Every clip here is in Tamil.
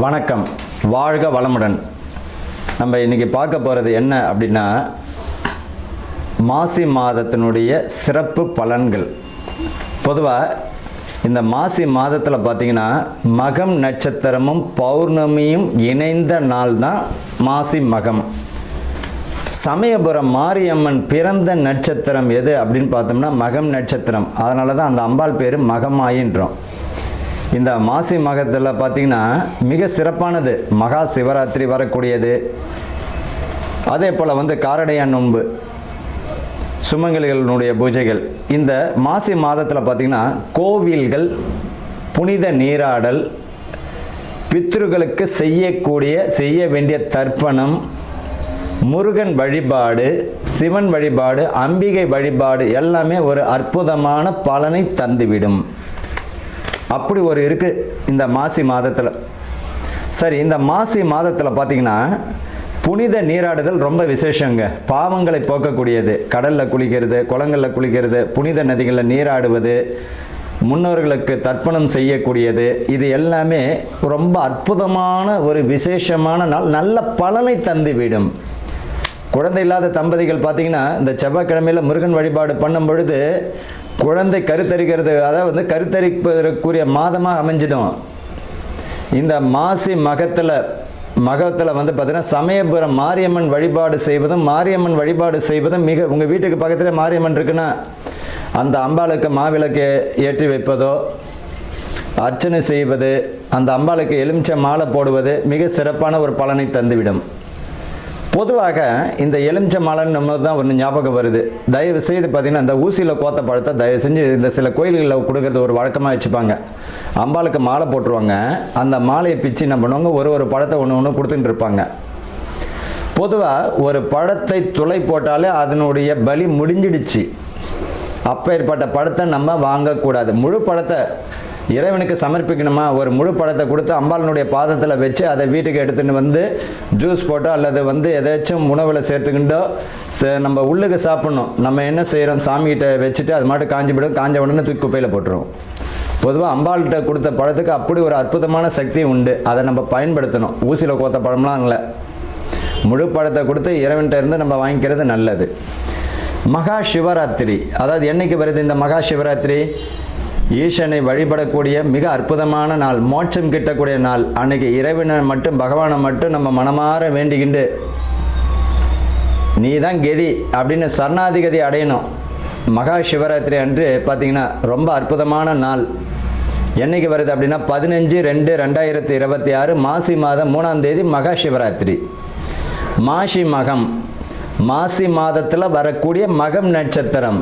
வணக்கம், வாழ்க வளமுடன். நம்ம இன்றைக்கி பார்க்க போகிறது என்ன அப்படின்னா, மாசி மாதத்தினுடைய சிறப்பு பலன்கள். பொதுவாக இந்த மாசி மாதத்தில் பார்த்திங்கன்னா மகம் நட்சத்திரமும் பௌர்ணமியும் இணைந்த நாள் தான் மாசி மகம். சமயபுரம் மாரியம்மன் பிறந்த நட்சத்திரம் எது அப்படின்னு பார்த்தோம்னா மகம் நட்சத்திரம். அதனால தான் அந்த அம்பாள் பேர் மகமாயின்றோம். இந்த மாசி மகத்தில் பார்த்திங்கன்னா மிக சிறப்பானது மகா சிவராத்திரி வரக்கூடியது. அதே போல் காரடையான் நோன்பு, சுமங்கலிகளுடைய பூஜைகள். இந்த மாசி மாதத்தில் பார்த்திங்கன்னா கோவில்கள், புனித நீராடல், பித்ருக்களுக்கு செய்ய வேண்டிய தர்ப்பணம், முருகன் வழிபாடு, சிவன் வழிபாடு, அம்பிகை வழிபாடு எல்லாமே ஒரு அற்புதமான பலனை தந்துவிடும். அப்படி ஒரு இருக்குது இந்த மாசி மாதத்தில். சரி, இந்த மாசி மாதத்தில் பார்த்திங்கன்னா புனித நீராடுதல் ரொம்ப விசேஷங்க. பாவங்களை போக்கக்கூடியது. கடலில் குளிக்கிறது, குளங்களில் குளிக்கிறது, புனித நதிகளில் நீராடுவது, முன்னோர்களுக்கு தர்ப்பணம் செய்யக்கூடியது, இது எல்லாமே ரொம்ப அற்புதமான ஒரு விசேஷமான நாள். நல்ல பலனை தந்துவிடும். குழந்தை இல்லாத தம்பதிகள் பார்த்திங்கன்னா இந்த செவ்வாய்க்கிழமையில் முருகன் வழிபாடு பண்ணும் பொழுது குழந்தை கருத்தரிக்கிறது, அதாவது கருத்தரிப்பதற்குரிய மாதமாக அமைஞ்சிடும். இந்த மாசி மகத்தில் பார்த்திங்கன்னா சமயபுரம் மாரியம்மன் வழிபாடு செய்வதும் மிக, உங்கள் வீட்டுக்கு பக்கத்தில் மாரியம்மன் இருக்குன்னா அந்த அம்பாளுக்கு மாவிளக்கு ஏற்றி வைப்பதோ, அர்ச்சனை செய்வது, அந்த அம்பாளுக்கு எலுமிச்சை மாலை போடுவது மிக சிறப்பான ஒரு பலனை தந்துவிடும். பொதுவாக இந்த எலுமிச்சை மாலைன்னு நம்ம தான் ஒன்று ஞாபகம் வருது. தயவு செய்து பார்த்திங்கன்னா இந்த ஊசியில் கோத்த பழத்தை தயவு செஞ்சு இந்த சில கோயில்களில் கொடுக்கறது ஒரு வழக்கமாக வச்சுப்பாங்க. அம்பாளுக்கு மாலை போட்டுருவாங்க. அந்த மாலையை பிச்சு என்ன பண்ணுவாங்க, ஒரு பழத்தை ஒன்று கொடுத்துட்டு இருப்பாங்க. பொதுவாக ஒரு பழத்தை துளை போட்டாலே அதனுடைய பலி முடிஞ்சிடுச்சு. அப்பேற்பட்ட பழத்தை நம்ம வாங்கக்கூடாது. முழு பழத்தை இறைவனுக்கு சமர்ப்பிக்கணுமா, ஒரு முழு பழத்தை கொடுத்து அம்பாளனுடைய பாதத்தில் வச்சு அதை வீட்டுக்கு எடுத்துகிட்டு ஜூஸ் போட்டோ அல்லது எதாச்சும் உணவில் சேர்த்துக்கிட்டோ நம்ம உள்ளுக்கு சாப்பிட்ணும். நம்ம என்ன செய்கிறோம், சாமிகிட்ட வச்சுட்டு அது மட்டும் காஞ்ச உடனே தூக்கி குப்பையில் போட்டுருவோம். பொதுவாக அம்பாள்கிட்ட கொடுத்த பழத்துக்கு அப்படி ஒரு அற்புதமான சக்தி உண்டு. அதை நம்ம பயன்படுத்தணும். ஊசியில் கோத்த பழம்லாம் இல்லை, முழு பழத்தை கொடுத்து இறைவன்கிட்ட இருந்து நம்ம வாங்கிக்கிறது நல்லது. மகா சிவராத்திரி, அதாவது என்னைக்கு வருது இந்த மகா சிவராத்திரி? ஈசனை வழிபடக்கூடிய மிக அற்புதமான நாள், மோட்சம் கிட்டக்கூடிய நாள். அன்னைக்கு இறைவனை மட்டும், பகவானை மட்டும் நம்ம மனமாற வேண்டிக்கிண்டு நீ தான் கதி அப்படின்னு சரணாதிகதி அடையணும். மகா சிவராத்திரி அன்று பார்த்திங்கன்னா ரொம்ப அற்புதமான நாள். என்னைக்கு வருது அப்படின்னா 15/2/2026 மாசி மாதம் 3ஆம் தேதி மகா சிவராத்திரி. மாசி மகம், மாசி மாதத்தில் வரக்கூடிய மகம் நட்சத்திரம்.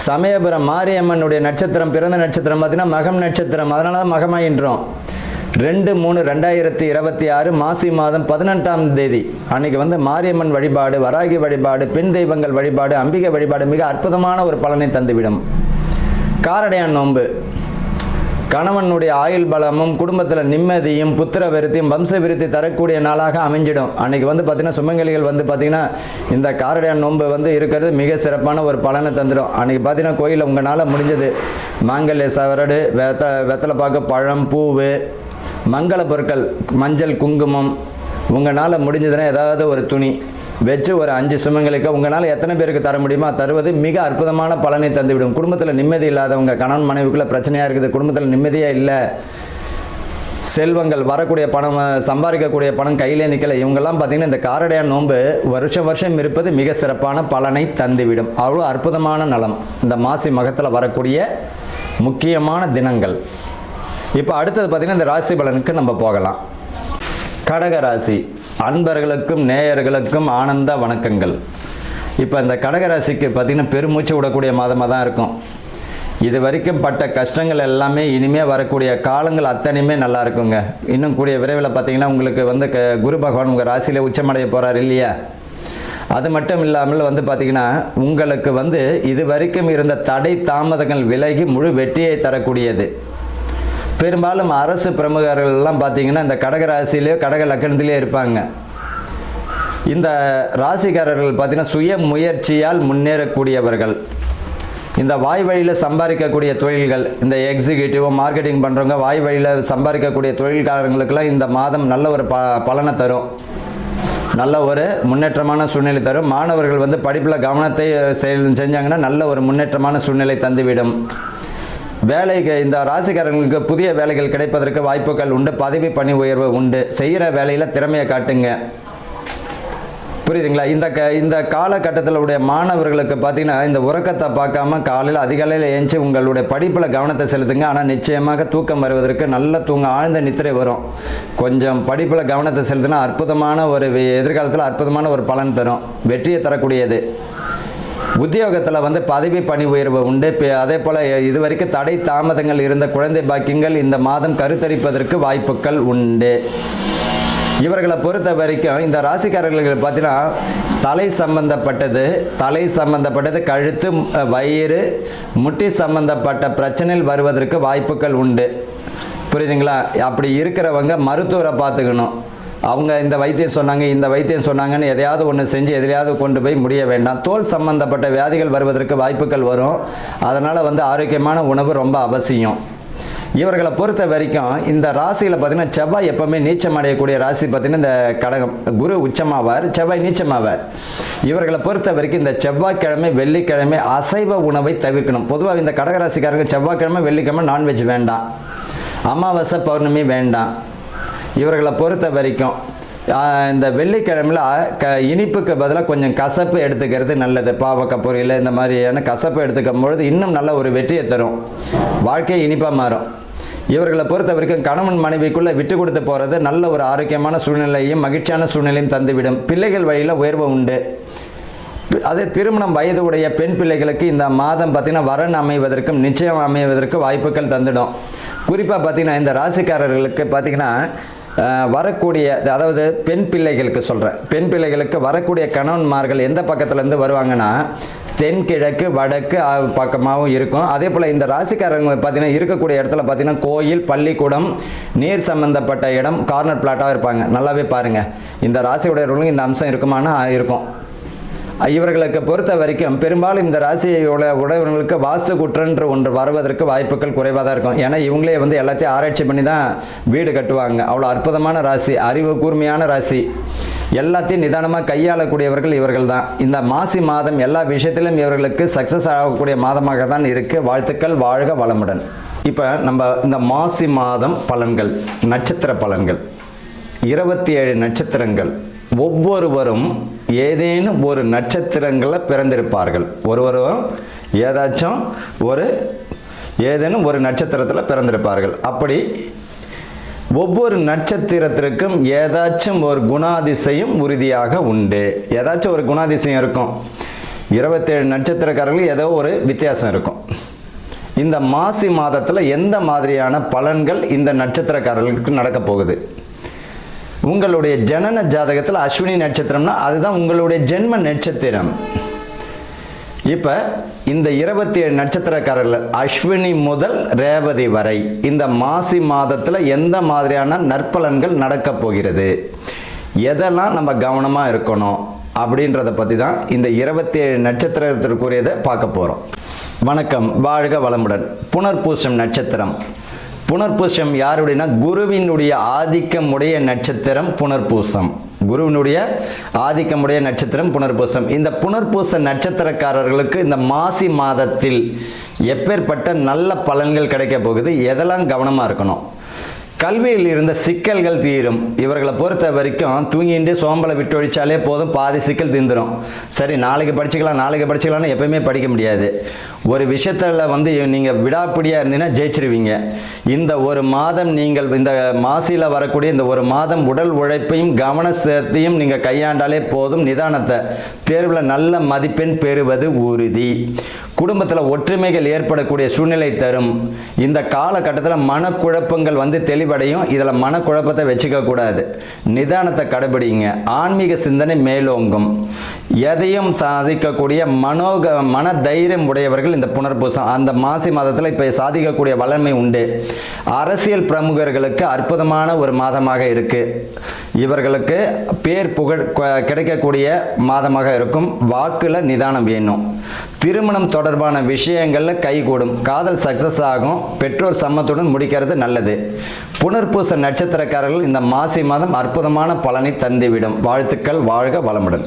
சமயபுரம் மாரியம்மனுடைய நட்சத்திரம், பிறந்த நட்சத்திரம் பார்த்திங்கன்னா மகம் நட்சத்திரம். அதனால தான் மகமாயின்றோம். 2/3/2026 மாசி மாதம் 18ஆம் தேதி அன்னைக்கு மாரியம்மன் வழிபாடு, வராகி வழிபாடு, பெண் தெய்வங்கள் வழிபாடு, அம்பிகை வழிபாடு மிக அற்புதமான ஒரு பலனை தந்துவிடும். காரடையான் நோன்பு, கணவனுடைய ஆயுள் பலமும் குடும்பத்தில் நிம்மதியும் புத்திர விருத்தியும் வம்ச விருத்தி தரக்கூடிய நாளாக அமைஞ்சிடும். அன்றைக்கி பார்த்திங்கன்னா சுமங்கலிகள் பார்த்திங்கன்னா இந்த காரடையான் நோன்பு இருக்கிறது மிக சிறப்பான ஒரு பலனை தந்துடும். அன்றைக்கி பார்த்திங்கன்னா கோயிலில் உங்களால் முடிஞ்சது மாங்கல்ய சவரடு, வெத்தலை பாக்கு, பழம், பூவு, மங்கள பொருட்கள், மஞ்சள், குங்குமம், உங்களால் முடிஞ்சதுன்னா ஏதாவது ஒரு துணி வச்சு ஒரு 5 சுமங்களுக்கு உங்களால் எத்தனை பேருக்கு தர முடியுமோ தருவது மிக அற்புதமான பலனை தந்துவிடும். குடும்பத்தில் நிம்மதி இல்லாதவங்க, கணவன் மனைவிக்குள்ளே பிரச்சனையாக இருக்குது, குடும்பத்தில் நிம்மதியாக இல்லை, செல்வங்கள் வரக்கூடிய பணம், சம்பாதிக்கக்கூடிய பணம் கையிலே நிற்கலை, இவங்கெல்லாம் பார்த்திங்கன்னா இந்த காரடையான் நோன்பு வருஷம் இருப்பது மிக சிறப்பான பலனை தந்துவிடும். அவ்வளோ அற்புதமான நலம் இந்த மாசி மகத்தில் வரக்கூடிய முக்கியமான தினங்கள். இப்போ அடுத்தது பார்த்திங்கன்னா இந்த ராசி பலனுக்கு நம்ம போகலாம். கடக ராசி அன்பர்களுக்கும் நேயர்களுக்கும் ஆனந்த வணக்கங்கள். இப்போ இந்த கடகராசிக்கு பார்த்திங்கன்னா பெருமூச்சு விடக்கூடிய மாதமாக தான் இருக்கும். இது வரைக்கும் பட்ட கஷ்டங்கள் எல்லாமே இனிமேல் வரக்கூடிய காலங்கள் அத்தனையுமே நல்லா இருக்குங்க. இன்னும் கூடிய விரைவில் பார்த்திங்கன்னா உங்களுக்கு குரு பகவான் உங்கள் ராசியில் உச்சமடைய போகிறார் இல்லையா? அது மட்டும் இல்லாமல் பார்த்திங்கன்னா உங்களுக்கு இது வரைக்கும் இருந்த தடை தாமதங்கள் விலகி முழு வெற்றியை தரக்கூடியது. பெரும்பாலும் அரசு பிரமுகர்கள்லாம் பார்த்திங்கன்னா இந்த கடக ராசியிலேயோ கடக லக்கணத்திலே இருப்பாங்க. இந்த ராசிக்காரர்கள் பார்த்திங்கன்னா சுய முயற்சியால் முன்னேறக்கூடியவர்கள். இந்த வாய் வழியில் சம்பாதிக்கக்கூடிய தொழில்கள், இந்த எக்ஸிக்யூட்டிவ் மார்க்கெட்டிங் பண்ணுறவங்க வாய் வழியில் சம்பாதிக்கக்கூடிய தொழில்காரங்களுக்கெல்லாம் இந்த மாதம் நல்ல ஒரு பலனை தரும், நல்ல ஒரு முன்னேற்றமான சூழ்நிலை தரும். மாணவர்கள் வந்து படிப்பில் கவனத்தை செஞ்சாங்கன்னா நல்ல ஒரு முன்னேற்றமான சூழ்நிலை தந்துவிடும். வேலைக்கு இந்த ராசிக்காரங்களுக்கு புதிய வேலைகள் கிடைப்பதற்கு வாய்ப்புகள் உண்டு. பதவி பணி உயர்வு உண்டு. செய்கிற வேலையில் திறமையை காட்டுங்க. புரியுதுங்களா? இந்த காலகட்டத்தில் உடைய மாணவர்களுக்கு பார்த்தீங்கன்னா இந்த உறக்கத்தை பார்க்காம காலையில் அதிகாலையில் ஏஞ்சி உங்களுடைய படிப்பில் கவனத்தை செலுத்துங்க. ஆனால் நிச்சயமாக தூக்கம் வருவதற்கு நல்ல ஆழ்ந்த நித்திரை வரும். கொஞ்சம் படிப்பில் கவனத்தை செலுத்தினா அற்புதமான ஒரு எதிர்காலத்தில் அற்புதமான ஒரு பலன் தரும், வெற்றியை தரக்கூடியது. உத்தியோகத்தில் வந்து பதவி பணி உயர்வு உண்டு. அதே போல் இதுவரைக்கும் தடை தாமதங்கள் இருந்த குழந்தை பாக்கியங்கள் இந்த மாதம் கருத்தரிப்பதற்கு வாய்ப்புகள் உண்டு. இவர்களை பொறுத்த வரைக்கும் இந்த ராசிக்காரர்களுக்கு பார்த்தீங்கன்னா தலை சம்பந்தப்பட்டது கழுத்து, வயிறு, முட்டி சம்பந்தப்பட்ட பிரச்சனைகள் வருவதற்கு வாய்ப்புகள் உண்டு. புரியுதுங்களா? அப்படி இருக்கிறவங்க மருத்துவரை பார்த்துக்கணும். அவங்க இந்த வைத்தியம் சொன்னாங்க, இந்த வைத்தியம் சொன்னாங்கன்னு எதையாவது ஒன்று செஞ்சு எதிலையாவது கொண்டு போய் முடிய வேண்டாம். தோல் சம்பந்தப்பட்ட வியாதிகள் வருவதற்கு வாய்ப்புகள் வரும். அதனால் வந்து ஆரோக்கியமான உணவு ரொம்ப அவசியம். இவர்களை பொறுத்த வரைக்கும் இந்த ராசியில் பார்த்தீங்கன்னா செவ்வாய் எப்பவுமே நீச்சம் அடையக்கூடிய ராசி பார்த்தீங்கன்னா இந்த கடகம். குரு உச்சமாவார், செவ்வாய் நீச்சமாவார். இவர்களை பொறுத்த வரைக்கும் இந்த செவ்வாய்க்கிழமை வெள்ளிக்கிழமை அசைவ உணவை தவிர்க்கணும். பொதுவாக இந்த கடகராசிக்காரங்க செவ்வாய்க்கிழமை வெள்ளிக்கிழமை நான்வெஜ் வேண்டாம், அமாவாசை பௌர்ணமி வேண்டாம். இவர்களை பொறுத்த வரைக்கும் இந்த வெள்ளிக்கிழமையில் இனிப்புக்கு பதிலாக கொஞ்சம் கசப்பு எடுத்துக்கிறது நல்லது. பாவக்காய் பொரியல் இந்த மாதிரியான கசப்பு எடுத்துக்கும் பொழுது இன்னும் நல்ல ஒரு வெற்றியை தரும், வாழ்க்கையை இனிப்பாக மாறும். இவர்களை பொறுத்த வரைக்கும் கணவன் மனைவிக்குள்ளே விட்டு கொடுத்து போகிறது நல்ல ஒரு ஆரோக்கியமான சூழ்நிலையும் மகிழ்ச்சியான சூழ்நிலையும் தந்துவிடும். பிள்ளைகள் வழியில் உயர்வு உண்டு. அதே திருமணம் வயது உடைய பெண் பிள்ளைகளுக்கு இந்த மாதம் பார்த்திங்கன்னா வரன் அமைவதற்கும் நிச்சயம் அமைவதற்கு வாய்ப்புகள் தந்துடும். குறிப்பாக பார்த்திங்கன்னா இந்த ராசிக்காரர்களுக்கு பார்த்திங்கன்னா வரக்கூடிய, அதாவது பெண் பிள்ளைகளுக்கு சொல்கிறேன், பெண் பிள்ளைகளுக்கு வரக்கூடிய கணவன்மார்கள் எந்த பக்கத்துலேருந்து வருவாங்கன்னா தென்கிழக்கு வடக்கு பக்கமாகவும் இருக்கும். அதே போல் இந்த ராசிக்காரங்க பார்த்தீங்கன்னா இருக்கக்கூடிய இடத்துல பார்த்தீங்கன்னா கோயில், பள்ளிக்கூடம், நீர் சம்பந்தப்பட்ட இடம், கார்னர் பிளாட்டாக இருப்பாங்க. நல்லாவே பாருங்கள், இந்த ராசியுடையவர்களும் இந்த அம்சம் இருக்குமானா இருக்கும். இவர்களுக்கு பொறுத்த வரைக்கும் பெரும்பாலும் இந்த ராசியோட உடையவர்களுக்கு வாஸ்து குற்றன்று ஒன்று வருவதற்கு வாய்ப்புகள் குறைவாக தான் இருக்கும். ஏன்னா இவங்களே வந்து எல்லாத்தையும் ஆராய்ச்சி பண்ணி தான் வீடு கட்டுவாங்க. அவ்வளோ அற்புதமான ராசி, அறிவு கூர்மையான ராசி, எல்லாத்தையும் நிதானமாக கையாளக்கூடியவர்கள் இவர்கள் தான். இந்த மாசி மாதம் எல்லா விஷயத்திலும் இவர்களுக்கு சக்ஸஸ் ஆகக்கூடிய மாதமாக தான் இருக்குது. வாழ்த்துக்கள், வாழ்க வளமுடன். இப்போ நம்ம இந்த மாசி மாதம் பலன்கள், நட்சத்திர பலன்கள், 27 நட்சத்திரங்கள். ஒவ்வொருவரும் ஏதேனும் ஒரு நட்சத்திரங்களில் பிறந்திருப்பார்கள். ஒருவரும் ஏதேனும் ஒரு நட்சத்திரத்தில் பிறந்திருப்பார்கள். அப்படி ஒவ்வொரு நட்சத்திரத்திற்கும் ஏதாச்சும் ஒரு குணாதிசயம் உறுதியாக உண்டு. ஏதாச்சும் ஒரு குணாதிசயம் இருக்கும். 27 நட்சத்திரக்காரர்கள் ஏதோ ஒரு வித்தியாசம் இருக்கும். இந்த மாசி மாதத்தில் எந்த மாதிரியான பலன்கள் இந்த நட்சத்திரக்காரர்களுக்கு நடக்க போகுது? உங்களுடைய ஜனன ஜாதகத்தில் அஸ்வினி நட்சத்திரம்னா அதுதான் உங்களுடைய ஜென்ம நட்சத்திரம். இப்போ இந்த 27 நட்சத்திரக்காரர்கள் அஸ்வினி முதல் ரேவதி வரை இந்த மாசி மாதத்தில் எந்த மாதிரியான நற்பலன்கள் நடக்க போகிறது, எதெல்லாம் நம்ம கவனமாக இருக்கணும் அப்படின்றத பற்றி தான் இந்த 27 நட்சத்திரத்திற்குரியதை பார்க்க போகிறோம். வணக்கம், வாழ்க வளமுடன். புனர்பூசம் நட்சத்திரம். புனர்பூசம் யாருடையனா குருவினுடைய ஆதிக்கமுடைய நட்சத்திரம் புனர்பூசம். குருவினுடைய ஆதிக்கமுடைய நட்சத்திரம் புனர்பூசம். இந்த புனர்பூச நட்சத்திரக்காரர்களுக்கு இந்த மாசி மாதத்தில் எப்பேற்பட்ட நல்ல பலன்கள் கிடைக்க போகுது, எதெல்லாம் கவனமாக இருக்கணும்? கல்வியில் இருந்த சிக்கல்கள் தீரும். இவர்களை பொறுத்த வரைக்கும் தூங்கிட்டு சோம்பலை விட்டு ஒழிச்சாலே போதும், பாதி சிக்கல் தீர்ந்துடும். சரி, நாளைக்கு படிச்சுக்கலாம்னு எப்பயுமே படிக்க முடியாது. ஒரு விஷயத்தில் வந்து நீங்கள் விடாப்பிடியாக இருந்தீங்கன்னா ஜெயிச்சிருவீங்க. இந்த ஒரு மாதம் நீங்கள் இந்த மாசியில் வரக்கூடிய இந்த ஒரு மாதம் உடல் உழைப்பையும் கவனத்தையும் நீங்கள் கையாண்டாலே போதும். நிதானத்தை, தேர்வில் நல்ல மதிப்பெண் பெறுவது உறுதி. குடும்பத்தில் ஒற்றுமைகள் ஏற்படக்கூடிய சூழ்நிலை தரும். இந்த காலகட்டத்தில் மனக்குழப்பங்கள் வந்து தெளிவடையும். இதில் மனக்குழப்பத்தை வச்சுக்க கூடாது. நிதானத்தை கடைபிடிங்க. ஆன்மீக சிந்தனை மேலோங்கும். எதையும் சாதிக்கக்கூடிய மன தைரியம் உடையவர்கள் இந்த புனர்பூசம். அந்த மாசி மாதத்தில் இப்போ சாதிக்கக்கூடிய வல்லமை உண்டு. அரசியல் பிரமுகர்களுக்கு அற்புதமான ஒரு மாதமாக இருக்கு. இவர்களுக்கு பேர் புகழ் கிடைக்கக்கூடிய மாதமாக இருக்கும். வாக்குல நிதானம் வேணும். திருமணம் தொடர்பான விஷயங்கள்ல கைகூடும். காதல் சக்சஸ் ஆகும். பெற்றோர் சம்மத்துடன் முடிக்கிறது நல்லது. புனர்பூச நட்சத்திரக்காரர்கள் இந்த மாசி மாதம் அற்புதமான பலனை தந்துவிடும். வாழ்த்துக்கள். வாழ்க வளமுடன்.